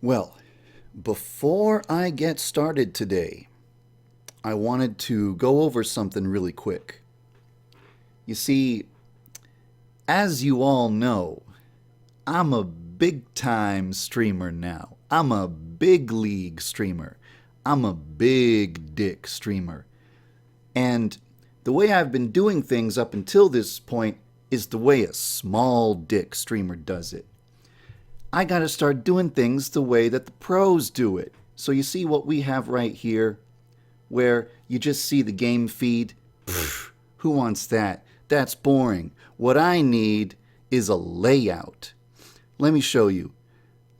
Well, before I get started today, I wanted to go over something really quick. You see, as you all know, I'm a big time streamer now. I'm a big league streamer. I'm a big dick streamer. And the way I've been doing things up until this point is the way a small dick streamer does it. I gotta start doing things the way that the pros do it. So you see what we have right here, where you just see the game feed? Pfft, who wants that? That's boring. What I need is a layout. Let me show you.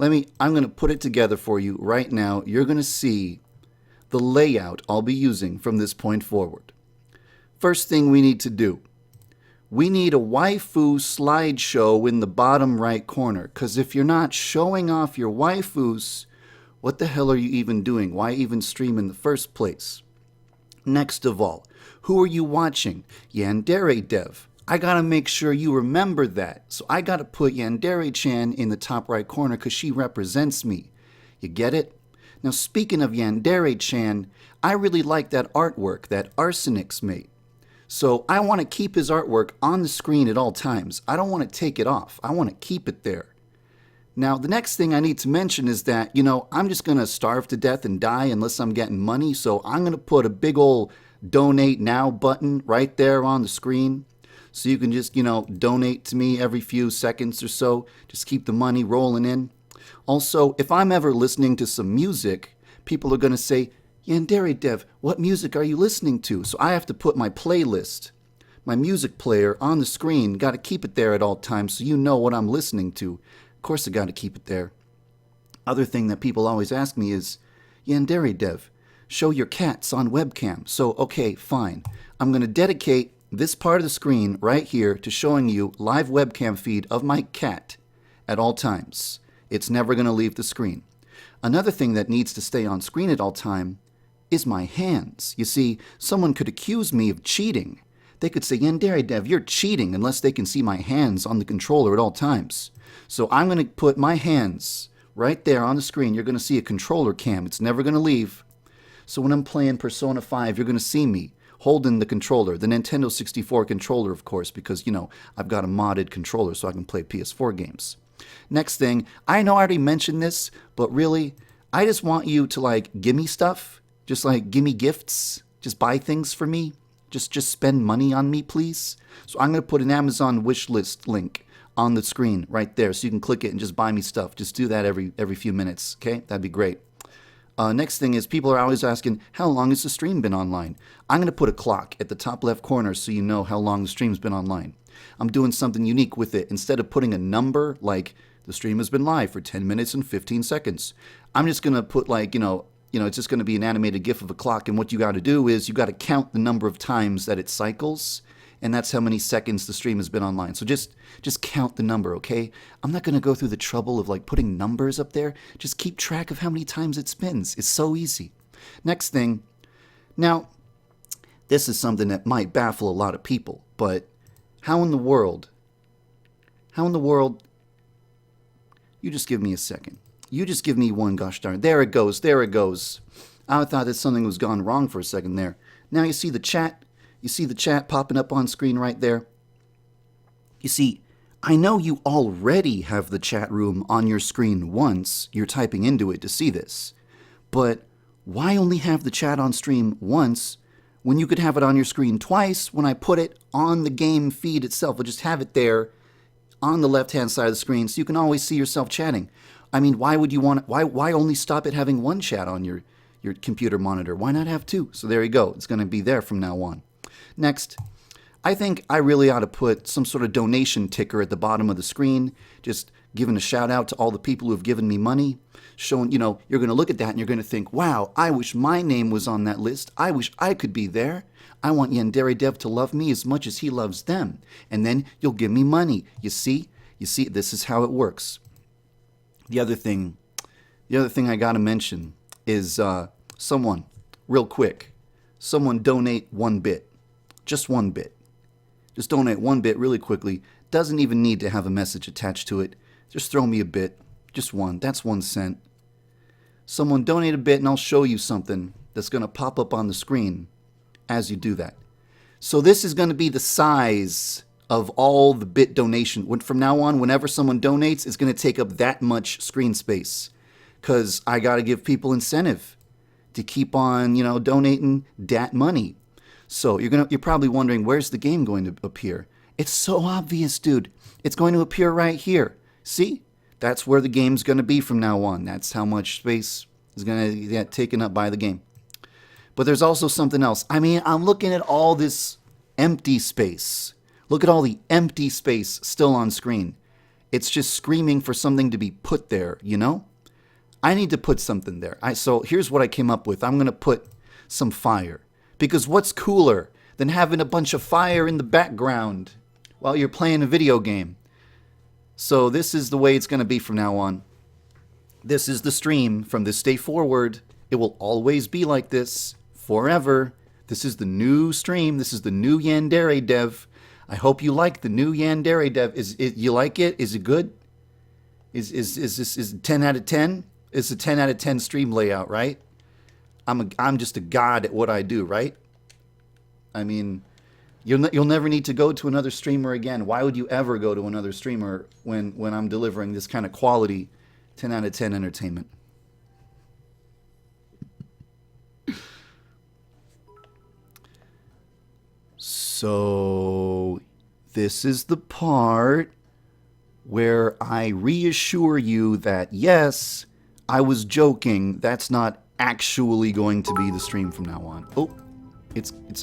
I'm gonna put it together for you right now. You're gonna see the layout I'll be using from this point forward. First thing we need to do, we need a waifu slideshow in the bottom right corner, because if you're not showing off your waifus, what the hell are you even doing? Why even stream in the first place? Next of all, who are you watching? YandereDev. I gotta make sure you remember that. So I gotta put Yandere-chan in the top right corner because she represents me. You get it? Now speaking of Yandere-chan, I really like that artwork that Arsenic's made. So I want to keep his artwork on the screen at all times. I don't want to take it off. I want to keep it there. Now, the next thing I need to mention is that, I'm just going to starve to death and die unless I'm getting money. So I'm going to put a big old donate now button right there on the screen. So you can just, donate to me every few seconds or so. Just keep the money rolling in. Also, if I'm ever listening to some music, people are going to say, YandereDev, what music are you listening to? So I have to put my playlist, my music player on the screen. Got to keep it there at all times so you know what I'm listening to. Of course I got to keep it there. Other thing that people always ask me is, YandereDev, show your cats on webcam. So, okay, fine. I'm going to dedicate this part of the screen right here to showing you live webcam feed of my cat at all times. It's never going to leave the screen. Another thing that needs to stay on screen at all time is my hands. You see, someone could accuse me of cheating. They could say, YandereDev, you're cheating unless they can see my hands on the controller at all times. So I'm going to put my hands right there on the screen. You're going to see a controller cam. It's never going to leave. So when I'm playing Persona 5, you're going to see me holding the controller, the Nintendo 64 controller, of course, because, I've got a modded controller so I can play PS4 games. Next thing, I know I already mentioned this, but really, I just want you to, give me stuff. Just, give me gifts. Just buy things for me. Just spend money on me, please. So I'm going to put an Amazon wish list link on the screen right there so you can click it and just buy me stuff. Just do that every few minutes, okay? That'd be great. Next thing is people are always asking, how long has the stream been online? I'm going to put a clock at the top left corner so you know how long the stream's been online. I'm doing something unique with it. Instead of putting a number like the stream has been live for 10 minutes and 15 seconds, I'm just going to put it's just going to be an animated GIF of a clock. And what you got to do is you got to count the number of times that it cycles. And that's how many seconds the stream has been online. So just count the number, okay? I'm not going to go through the trouble of putting numbers up there. Just keep track of how many times it spins. It's so easy. Next thing. Now, this is something that might baffle a lot of people. But how in the world, you just give me a second. You just give me one gosh darn. There it goes. I thought that something was gone wrong for a second there. Now you see the chat. You see the chat popping up on screen right there. You see, I know you already have the chat room on your screen once. You're typing into it to see this. But why only have the chat on stream once when you could have it on your screen twice when I put it on the game feed itself? I'll just have it there on the left-hand side of the screen so you can always see yourself chatting. I mean, why would you want why only stop at having one chat on your computer monitor? Why not have two? So there you go. It's going to be there from now on. Next, I think I really ought to put some sort of donation ticker at the bottom of the screen, just giving a shout out to all the people who have given me money, showing, you're going to look at that and you're going to think, wow, I wish my name was on that list. I wish I could be there. I want YandereDev to love me as much as he loves them. And then you'll give me money. You see, this is how it works. The other thing I got to mention is someone donate 1 bit. Just 1 bit. Just donate 1 bit really quickly. Doesn't even need to have a message attached to it. Just throw me a bit. Just one. That's 1 cent. Someone donate a bit and I'll show you something that's going to pop up on the screen as you do that. So this is going to be the size of all the bit donation. From now on, whenever someone donates, it's going to take up that much screen space, because I got to give people incentive to keep on, donating dat money. So you're probably wondering, where's the game going to appear? It's so obvious, dude. It's going to appear right here. See? That's where the game's going to be from now on. That's how much space is going to get taken up by the game. But there's also something else. I mean, I'm looking at all this empty space. Look at all the empty space still on screen. It's just screaming for something to be put there, I need to put something there. So here's what I came up with. I'm going to put some fire. Because what's cooler than having a bunch of fire in the background while you're playing a video game? So this is the way it's going to be from now on. This is the stream from this day forward. It will always be like this forever. This is the new stream. This is the new YandereDev. I hope you like the new YandereDev. You like it? Is it good? Is this 10 out of 10? It's a 10 out of 10 stream layout, right? I'm just a god at what I do, right? I mean, you'll never need to go to another streamer again. Why would you ever go to another streamer when I'm delivering this kind of quality 10 out of 10 entertainment? So this is the part where I reassure you that yes, I was joking. That's not actually going to be the stream from now on. Oh, it's